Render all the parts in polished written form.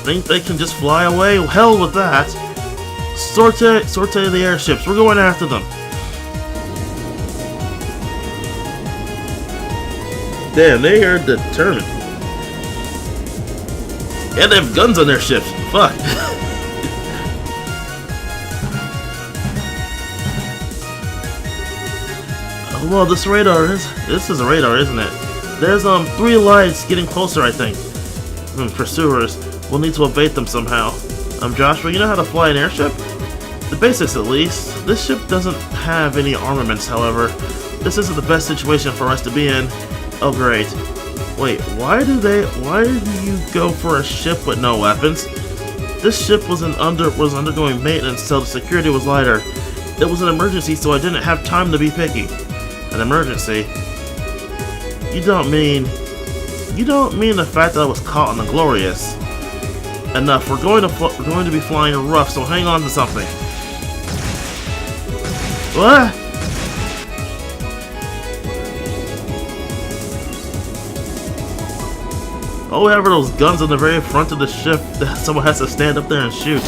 Think they can just fly away? Hell with that. Sortie the airships. We're going after them. Damn, they are determined. And they have guns on their ships. Fuck. Well, this is a radar, isn't it? There's 3 lights getting closer, I think. Pursuers. We'll need to evade them somehow. Joshua, you know how to fly an airship? The basics, at least. This ship doesn't have any armaments, however. This isn't the best situation for us to be in. Oh, great. Wait, why do you go for a ship with no weapons? This ship was undergoing maintenance, so the security was lighter. It was an emergency, so I didn't have time to be picky. An emergency? You don't mean the fact that I was caught on the Glorious. Enough. We're going to be flying rough, so hang on to something. What? Oh, we have those guns on the very front of the ship that someone has to stand up there and shoot.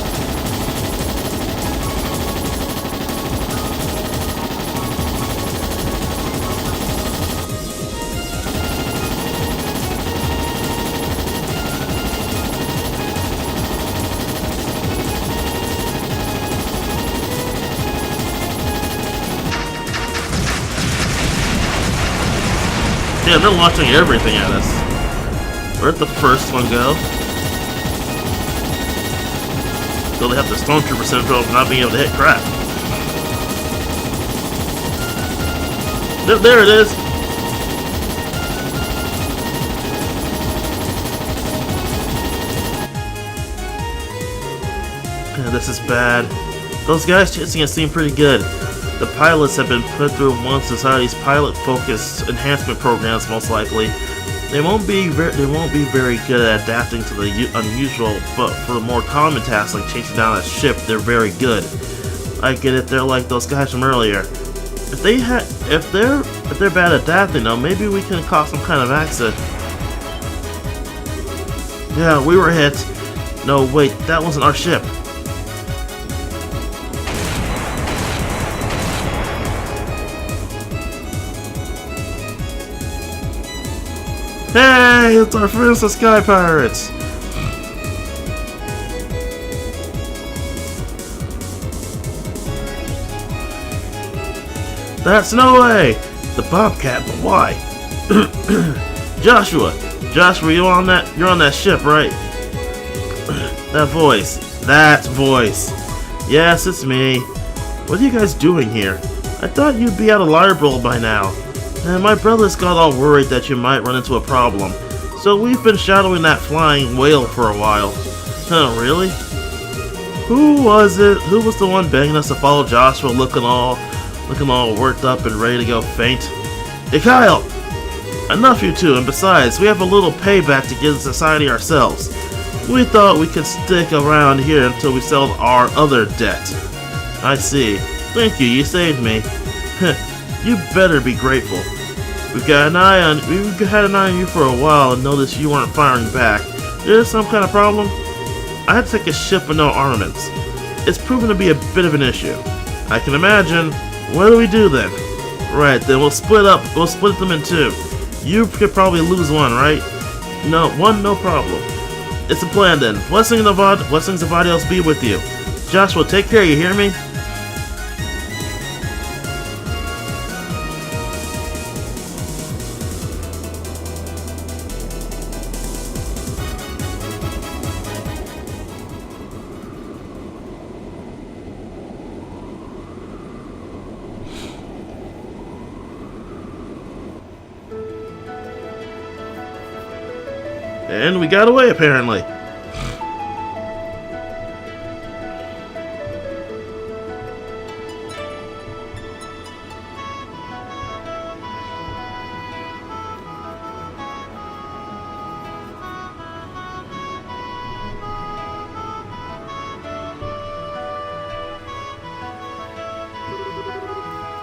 Yeah, they're launching everything at us. Where'd the first one go? So they have the Stormtrooper syndrome of not being able to hit crap. There it is! Yeah, this is bad. Those guys chasing us seem pretty good. The pilots have been put through one society's pilot-focused enhancement programs, most likely. They won't be very good at adapting to the unusual, but for the more common tasks like chasing down a ship, they're very good. I get it. They're like those guys from earlier. If they're bad at adapting, though, maybe we can cause some kind of accident. Yeah, we were hit. No, wait, that wasn't our ship. Hey, it's our friends, the Sky Pirates! That's no way! The Bobcat, but why? Joshua, you're on that ship, right? That voice. Yes, it's me. What are you guys doing here? I thought you'd be out of Libreville by now. And my brothers got all worried that you might run into a problem. So we've been shadowing that flying whale for a while. Huh, really? Who was it? Who was the one begging us to follow Joshua looking all worked up and ready to go faint? Hey Kyle! Enough you two, and besides, we have a little payback to give the society ourselves. We thought we could stick around here until we settled our other debt. I see. Thank you saved me. You better be grateful. We've had an eye on you for a while and noticed you weren't firing back. There's some kind of problem? I had to take a ship with no armaments. It's proven to be a bit of an issue. I can imagine. What do we do then? Right, then we'll split up. We'll split them in two. You could probably lose one, right? No problem. It's a plan then. Blessings of Adios be with you. Joshua, take care, you hear me? And we got away, apparently.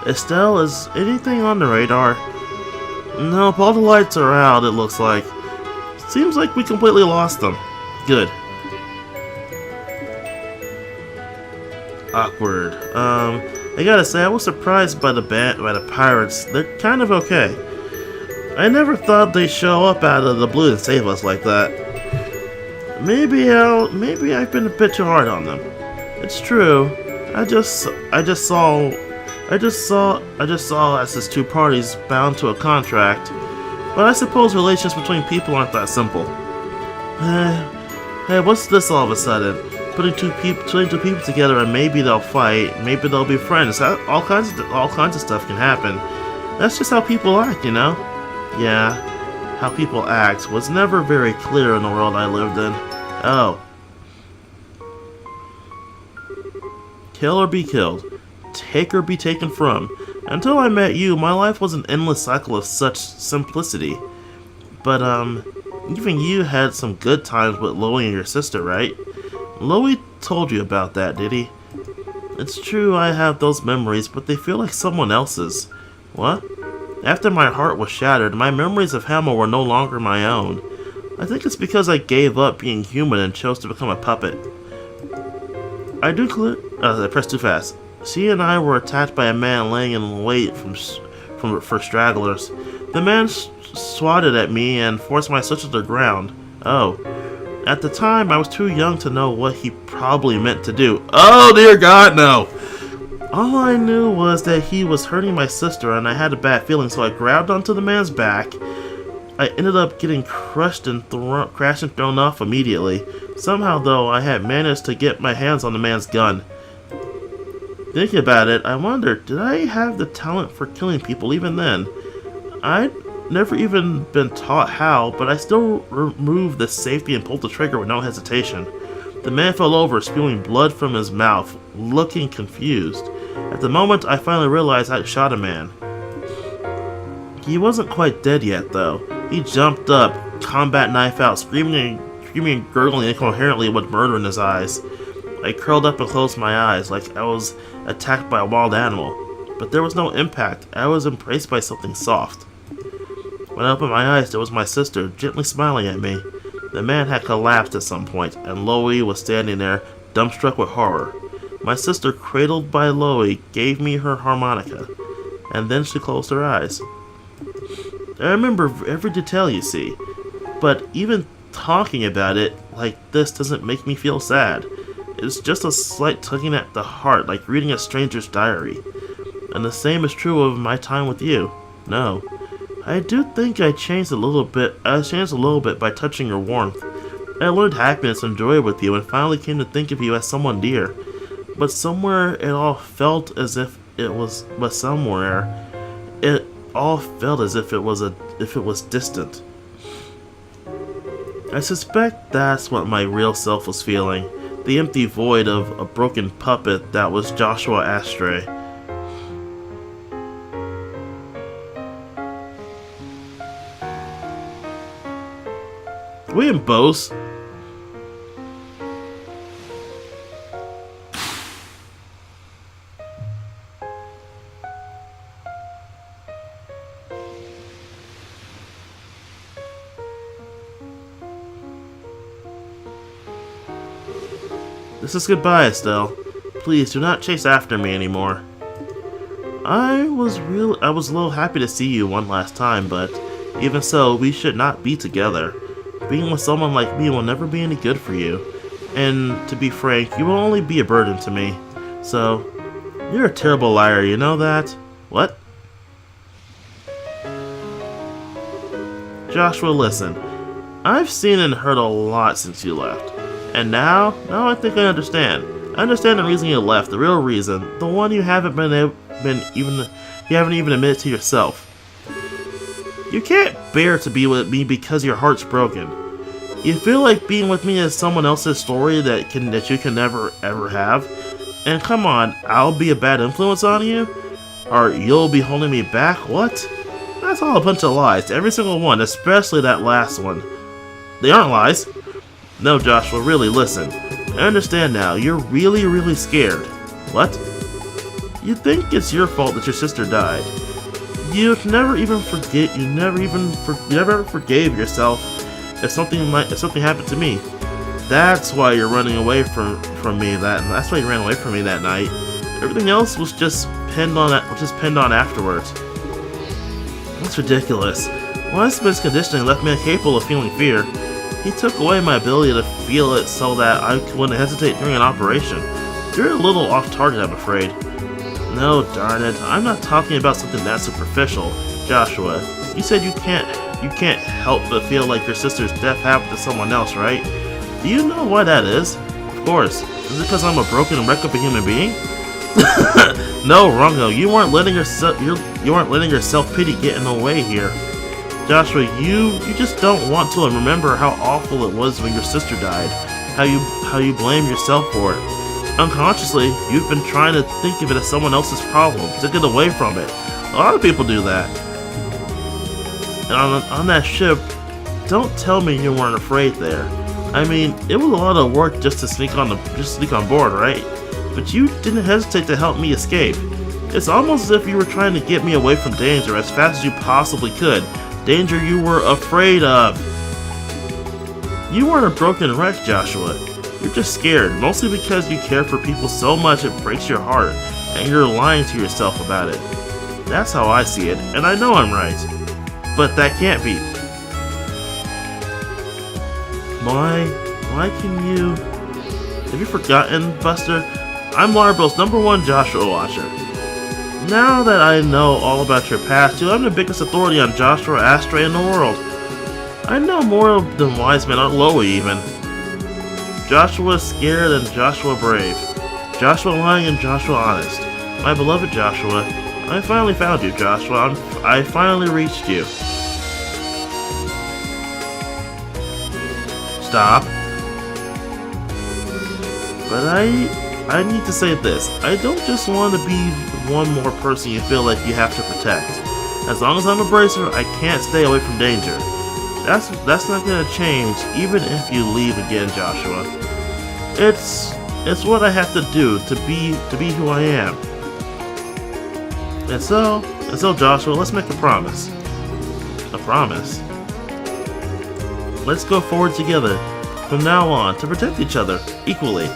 Estelle, is anything on the radar? Nope, all the lights are out, it looks like. Seems like we completely lost them. Good. Awkward. I gotta say, I was surprised by the pirates. They're kind of okay. I never thought they'd show up out of the blue and save us like that. Maybe I've been a bit too hard on them. It's true. I just saw us as two parties bound to a contract. But I suppose relations between people aren't that simple. Hey, what's this all of a sudden? Putting two people together and maybe they'll fight, maybe they'll be friends. All kinds of stuff can happen. That's just how people act, you know? Yeah, how people act was never very clear in the world I lived in. Oh. Kill or be killed. Take or be taken from. Until I met you, my life was an endless cycle of such simplicity. But, even you had some good times with Loie and your sister, right? Loie told you about that, did he? It's true I have those memories, but they feel like someone else's. What? After my heart was shattered, my memories of Hamel were no longer my own. I think it's because I gave up being human and chose to become a puppet. I pressed too fast. She and I were attacked by a man laying in wait for stragglers. The man swatted at me and forced my sister to the ground. Oh. At the time, I was too young to know what he probably meant to do. Oh, dear God, no! All I knew was that he was hurting my sister and I had a bad feeling, so I grabbed onto the man's back. I ended up getting crushed and thrown off immediately. Somehow, though, I had managed to get my hands on the man's gun. Thinking about it, I wondered, did I have the talent for killing people even then? I'd never even been taught how, but I still removed the safety and pulled the trigger with no hesitation. The man fell over, spewing blood from his mouth, looking confused. At the moment, I finally realized I'd shot a man. He wasn't quite dead yet, though. He jumped up, combat knife out, screaming and gurgling incoherently with murder in his eyes. I curled up and closed my eyes, like I was attacked by a wild animal. But there was no impact. I was embraced by something soft. When I opened my eyes, there was my sister, gently smiling at me. The man had collapsed at some point, and Loie was standing there, dumbstruck with horror. My sister, cradled by Loie, gave me her harmonica, and then she closed her eyes. I remember every detail, you see, but even talking about it like this doesn't make me feel sad. It's just a slight tugging at the heart, like reading a stranger's diary. And the same is true of my time with you. No. I do think I changed a little bit by touching your warmth. I learned happiness and joy with you and finally came to think of you as someone dear. But somewhere it all felt as if it was distant. I suspect that's what my real self was feeling. The empty void of a broken puppet that was Joshua Astray. William Bose. This is goodbye, Estelle. Please do not chase after me anymore. I was a little happy to see you one last time, but even so, we should not be together. Being with someone like me will never be any good for you. And to be frank, you will only be a burden to me. So, you're a terrible liar, you know that? What? Joshua, listen. I've seen and heard a lot since you left. And now I think I understand. I understand the reason you left, the real reason, the one you haven't even admitted to yourself. You can't bear to be with me because your heart's broken. You feel like being with me is someone else's story that you can never ever have. And come on, I'll be a bad influence on you? Or you'll be holding me back? What? That's all a bunch of lies, every single one, especially that last one. They aren't lies. No, Joshua, really, listen. I understand now. You're really, really scared. What? You think it's your fault that your sister died. You never forgave yourself if something happened to me. That's why you're running away from me. That's why you ran away from me that night. Everything else was just pinned on afterwards. That's ridiculous. Wiseman's conditioning left me incapable of feeling fear. He took away my ability to feel it so that I wouldn't hesitate during an operation. You're a little off target, I'm afraid. No, darn it. I'm not talking about something that superficial. Joshua, you said you can't help but feel like your sister's death happened to someone else, right? Do you know why that is? Of course. Is it because I'm a broken wreck of a human being? No, Rungo, you weren't letting your self-pity get in the way here. Joshua, you just don't want to remember how awful it was when your sister died. How you blame yourself for it. Unconsciously, you've been trying to think of it as someone else's problem to get away from it. A lot of people do that. And on that ship, don't tell me you weren't afraid there. I mean, it was a lot of work just to sneak on board, right? But you didn't hesitate to help me escape. It's almost as if you were trying to get me away from danger as fast as you possibly could. Danger you were afraid of. You weren't a broken wreck, Joshua. You're just scared, mostly because you care for people so much it breaks your heart, and you're lying to yourself about it. That's how I see it, and I know I'm right. But that can't be. Why can you... Have you forgotten, Buster? I'm Larbill's #1 Joshua Watcher. Now that I know all about your past, I'm the biggest authority on Joshua Astray in the world. I know more than Wiseman or Loey even. Joshua scared and Joshua brave. Joshua lying and Joshua honest. My beloved Joshua, I finally found you, Joshua. I finally reached you. Stop. But I need to say this. I don't just want to be one more person you feel like you have to protect. As long as I'm a bracer, I can't stay away from danger. That's not gonna change, even if you leave again, Joshua. It's what I have to do to be who I am. And so Joshua, let's make a promise. A promise? Let's go forward together, from now on, to protect each other, equally.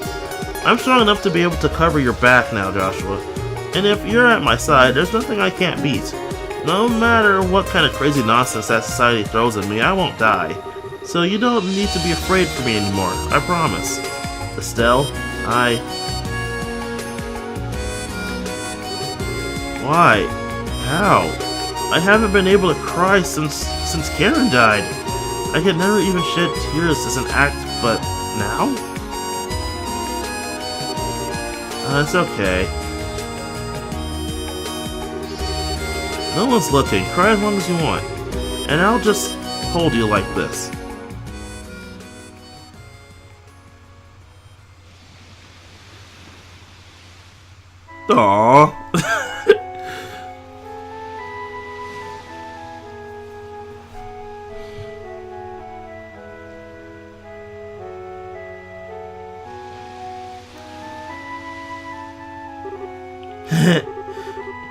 I'm strong enough to be able to cover your back now, Joshua. And if you're at my side, there's nothing I can't beat. No matter what kind of crazy nonsense that society throws at me, I won't die. So you don't need to be afraid for me anymore, I promise. Estelle, Why? How? I haven't been able to cry since Karen died. I could never even shed tears as an act, but now? It's okay. No one's looking. Cry as long as you want. And I'll just hold you like this. Aww.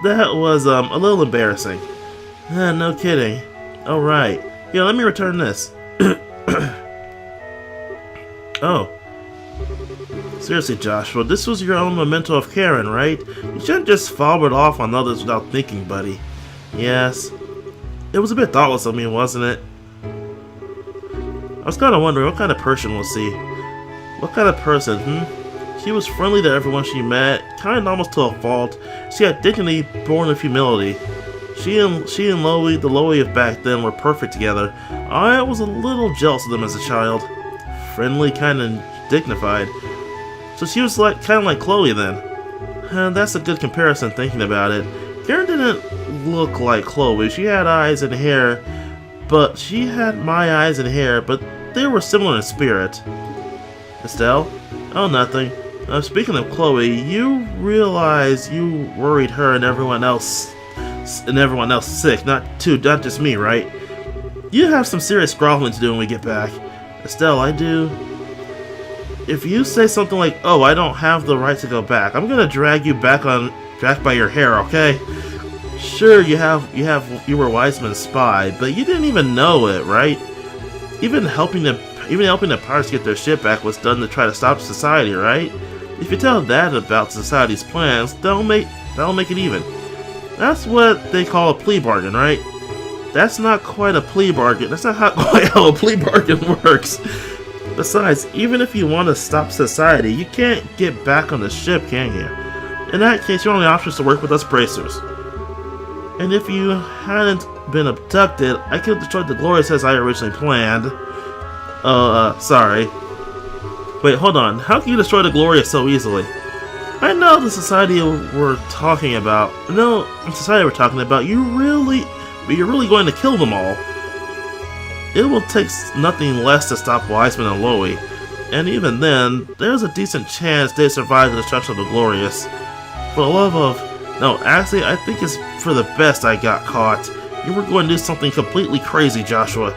That was a little embarrassing. No kidding. Alright. Yeah, let me return this. Oh. Seriously, Joshua, this was your own memento of Karen, right? You shouldn't just follow it off on others without thinking, buddy. Yes. It was a bit thoughtless of me, wasn't it? I was kind of wondering, what kind of person was he? What kind of person, She was friendly to everyone she met, kind almost to a fault. She had dignity born of humility. She and Loey, the Loey of back then, were perfect together. I was a little jealous of them as a child. Friendly, kind of dignified. So she was kind of like Chloe then. And that's a good comparison thinking about it. Karen didn't look like Chloe. She had eyes and hair, but she had my eyes and hair, but they were similar in spirit. Estelle? Oh, nothing. Speaking of Chloe, you realize you worried her and everyone else sick, not just me, right? You have some serious groveling to do when we get back. Estelle, I do. If you say something like, "Oh, I don't have the right to go back," I'm gonna drag you back by your hair, okay? Sure, you were Wiseman's spy, but you didn't even know it, right? Even helping Even helping the pirates get their ship back was done to try to stop society, right? If you tell that about society's plans, that'll make it even. That's what they call a plea bargain, right? That's not quite a plea bargain. That's not quite how a plea bargain works. Besides, even if you want to stop society, you can't get back on the ship, can you? In that case, your only option is to work with us bracers. And if you hadn't been abducted, I could have destroyed the Glorious as I originally planned. Sorry. Wait, hold on. How can you destroy the Glorious so easily? I know the society we're talking about. No, the society we're talking about. You're really going to kill them all. It will take nothing less to stop Wiseman and Loey. And even then, there's a decent chance they survive the destruction of the Glorious. For the love of... No, actually, I think it's for the best I got caught. You were going to do something completely crazy, Joshua.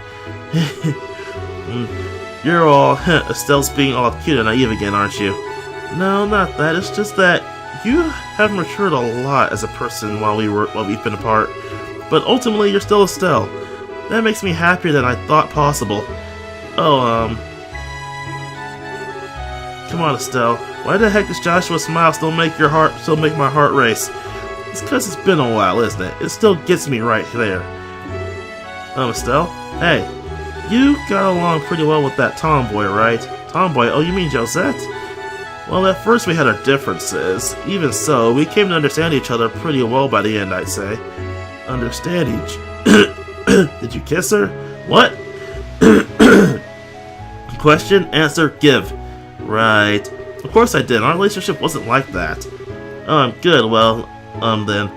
You're all... Estelle's being all cute and naive again, aren't you? No, not that. It's just that you have matured a lot as a person while we've been apart. But ultimately, you're still Estelle. That makes me happier than I thought possible. Oh, come on, Estelle. Why the heck does Joshua's smile still make my heart race? It's because it's been a while, isn't it? It still gets me right there. Estelle? Hey, you got along pretty well with that tomboy, right? Tomboy? Oh, you mean Josette? Well, at first we had our differences. Even so, we came to understand each other pretty well by the end, I'd say. Understand each... Did you kiss her? What? Question, answer, give. Right. Of course I did. Our relationship wasn't like that. Good. Well, then.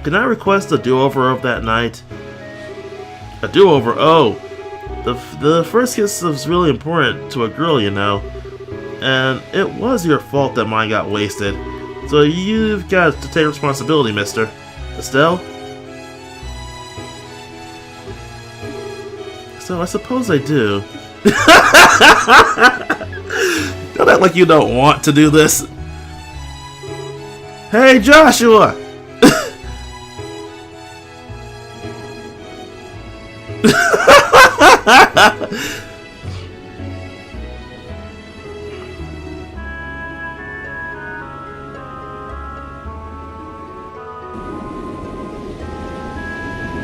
Can I request a do-over of that night? A do-over? Oh. The first kiss was really important to a girl, you know. And it was your fault that mine got wasted. So you've got to take responsibility, mister. Estelle? So I suppose I do. Don't act like you don't want to do this. Hey, Joshua!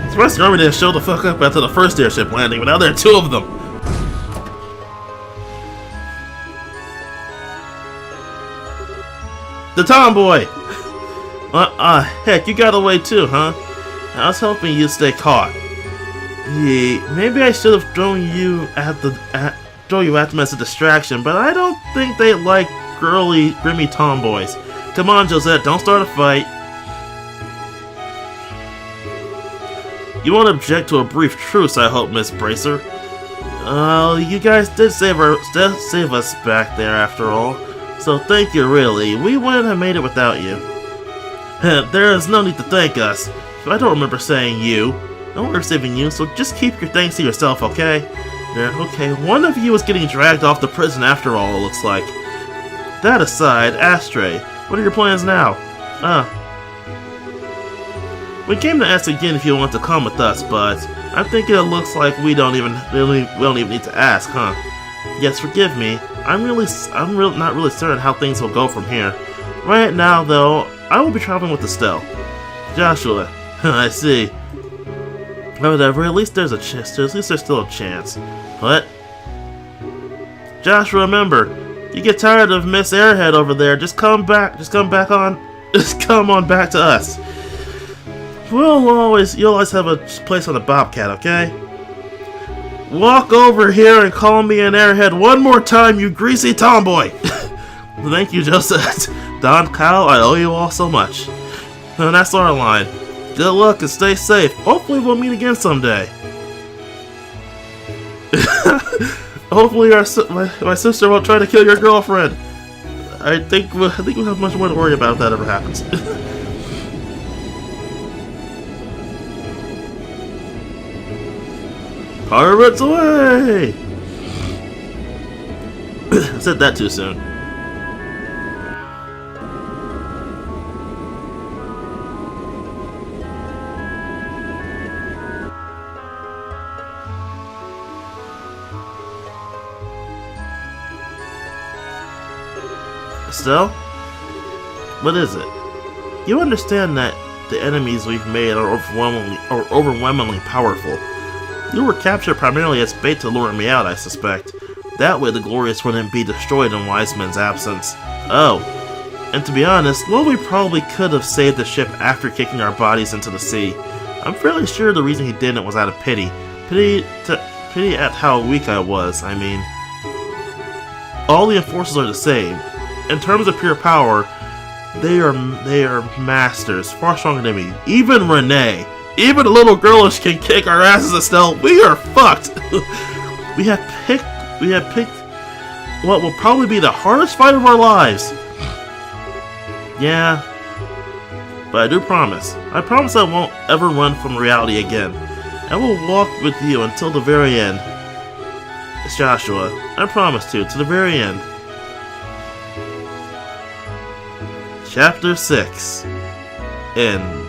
The rest of the army didn't show the fuck up after the first airship landing, but now there are two of them. The tomboy! Heck, you got away too, huh? I was hoping you'd stay caught. Yeah, maybe I should have thrown you at them as a distraction, but I don't think they like girly, grimy tomboys. Come on, Josette, don't start a fight. You won't object to a brief truce, I hope, Miss Bracer. You guys did save us back there after all. So thank you, really. We wouldn't have made it without you. There is no need to thank us. I don't remember saying you. No one was saving you, so just keep your thanks to yourself, okay? There, okay, one of you is getting dragged off to prison after all, it looks like. That aside, Ashtray, what are your plans now? We came to ask again if you want to come with us, but I'm thinking it looks like we don't even need to ask, huh? Yes, forgive me. I'm not really certain how things will go from here. Right now, though, I will be traveling with Estelle. Joshua, I see. Whatever, at least there's a chance. At least there's still a chance. What? Joshua, remember, you get tired of Miss Airhead over there, just come on back to us. You'll always have a place on the Bobcat, okay? Walk over here and call me an airhead one more time, you greasy tomboy! Thank you, Joseph. Don, Kyle, I owe you all so much. And that's our line. Good luck and stay safe. Hopefully we'll meet again someday. Hopefully my sister won't try to kill your girlfriend. I think we'll have much more to worry about if that ever happens. Pirates away! I said that too soon. Estelle? What is it? You understand that the enemies we've made are overwhelmingly powerful. You were captured primarily as bait to lure me out, I suspect. That way the Glorious wouldn't be destroyed in Wiseman's absence. Oh. And to be honest, well, we probably could have saved the ship after kicking our bodies into the sea. I'm fairly sure the reason he didn't was out of pity. Pity at how weak I was, I mean. All the enforcers are the same. In terms of pure power, they are masters, far stronger than me. Even Renee, even the little girlish can kick our asses, Estelle. We are fucked. We have picked what will probably be the hardest fight of our lives. Yeah, but I do promise. I promise I won't ever run from reality again. I will walk with you until the very end. It's Joshua. I promise to the very end. Chapter 6. End.